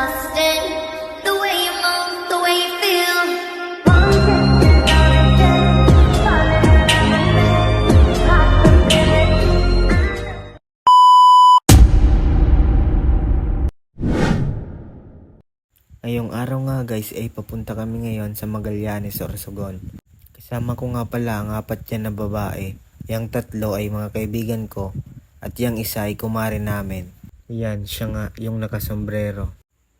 lost in the way you move, the way you feel. Ngayong araw nga guys ay papunta kami ngayon sa Magallanes, Sorsogon. Kasama ko nga pala ang 4 yan na babae. Yang 3 ay mga kaibigan ko at yang isa ay kumare namin. Yan, siya nga yung nakasombrero.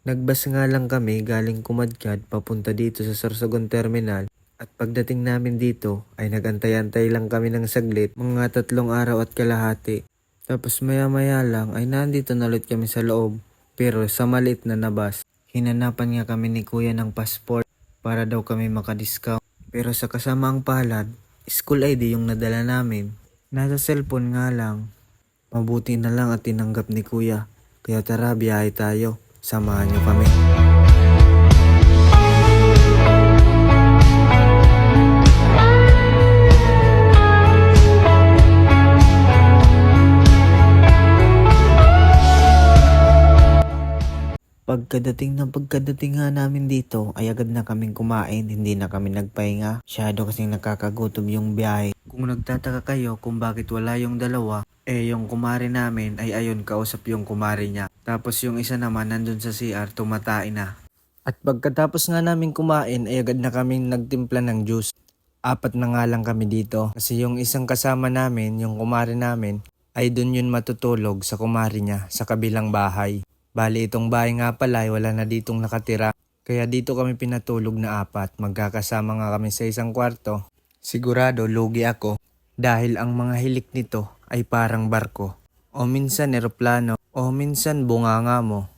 Nagbas nga lang kami galing Kumadkad papunta dito sa Sorsogon Terminal. At pagdating namin dito ay nagantay-antay lang kami ng saglit, mga 3 araw at kalahati. Tapos maya-maya lang ay nandito na ulit kami sa loob, pero sa maliit na nabas. Hinanapan nga kami ni kuya ng passport para daw kami makadiscount. Pero sa kasamaang palad, school ID yung nadala namin. Nasa cellphone nga lang. Mabuti na lang at tinanggap ni kuya. Kaya tara, biyahe tayo. Samahan niyo kami. Pagkadating nga namin dito ay agad na kaming kumain, hindi na kami nagpahinga. Masyado kasing nakakagutom yung biyahe. Kung nagtataka kayo kung bakit wala yung dalawa, yung kumare namin ay ayon kausap yung kumare niya. Tapos yung isa naman nandun sa CR tumatay na. At pagkatapos nga namin kumain ay agad na kaming nagtimpla ng juice. 4 na nga lang kami dito kasi yung isang kasama namin, yung kumare namin, ay dun yun matutulog sa kumare niya sa kabilang bahay. Bali itong bahay nga pala ay wala na ditong nakatira. Kaya dito kami pinatulog na 4. Magkakasama nga kami sa isang kwarto. Sigurado lugi ako dahil ang mga hilik nito ay parang barko. O minsan eroplano o minsan bunganga mo.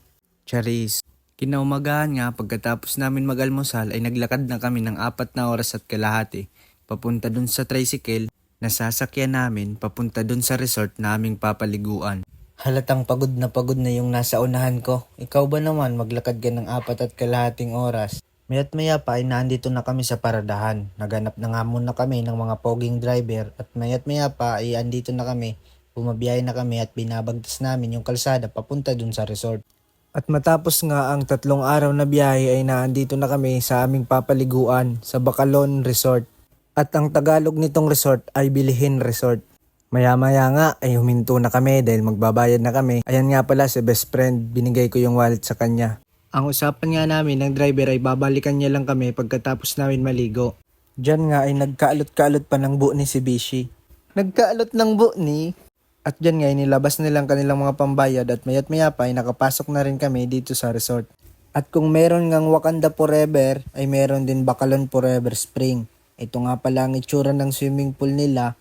Charis. Kinaumagahan nga pagkatapos namin mag-almusal ay naglakad na kami ng 4 na oras at kalahati. Papunta dun sa tricycle na sasakyan namin papunta dun sa resort na aming papaliguan. Halatang pagod na yung nasa unahan ko. Ikaw ba naman maglakad ka ng 4 at kalahating oras? Maya't maya pa ay naandito na kami sa paradahan. Naganap na nga muna kami ng mga poging driver at maya't maya pa ay andito na kami. Bumabiyahe na kami at binabagtas namin yung kalsada papunta dun sa resort. At matapos nga ang 3 araw na biyahe ay naandito na kami sa aming papaliguan sa Bacalon Resort. At ang Tagalog nitong resort ay Bilihin Resort. Maya-maya nga ay huminto na kami dahil magbabayad na kami. Ayan nga pala si best friend, binigay ko yung wallet sa kanya. Ang usapan nga namin ng driver ay babalikan niya lang kami pagkatapos namin maligo. Diyan nga ay nagkaalot-kaalot pa ng buo ni si Bishi. Nagkaalot ng buo ni? At diyan nga ay nilabas nilang kanilang mga pambayad at maya't maya pa ay nakapasok na rin kami dito sa resort. At kung meron ngang Wakanda Forever ay meron din Bacalon Forever Spring. Ito nga pala ang itsura ng swimming pool nila.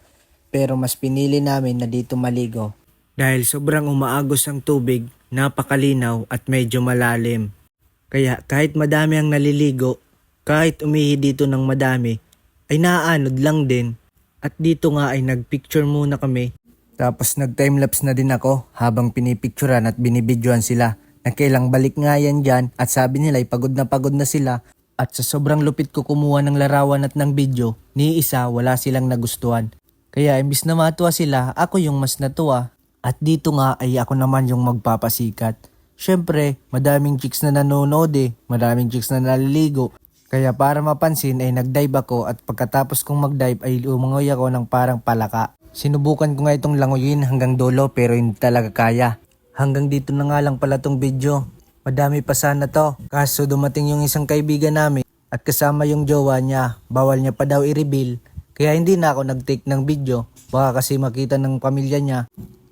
Pero mas pinili namin na dito maligo. Dahil sobrang umaagos ang tubig, napakalinaw at medyo malalim. Kaya kahit madami ang naliligo, kahit umihi dito ng madami, ay naaanod lang din. At dito nga ay nagpicture muna kami. Tapos nag-timelapse na din ako habang pinipicturan at binibidyoan sila. Nakailang balik nga yan dyan at sabi nila ay pagod na sila. At sa sobrang lupit ko kumuha ng larawan at ng video, ni isa wala silang nagustuhan. Kaya imbis na matuwa sila, ako yung mas natuwa. At dito nga ay ako naman yung magpapasikat. Syempre, madaming chicks na nanonood madaming chicks na naliligo. Kaya para mapansin ay nagdive ako at pagkatapos kong magdive ay lumangoy ako ng parang palaka. Sinubukan ko nga itong langoyin hanggang dulo pero hindi talaga kaya. Hanggang dito na nga lang pala tong video. Madami pa sana to. Kaso dumating yung isang kaibigan namin at kasama yung jowa niya. Bawal niya pa daw i-reveal. Kaya hindi na ako nag-take ng video. Baka kasi makita ng pamilya niya.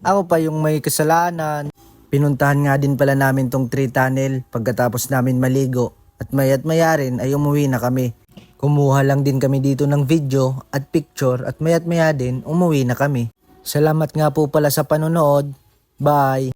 Ako pa yung may kasalanan. Pinuntahan nga din pala namin tong tree tunnel pagkatapos namin maligo. At maya't maya rin ay umuwi na kami. Kumuha lang din kami dito ng video at picture at maya't maya din umuwi na kami. Salamat nga po pala sa panonood. Bye!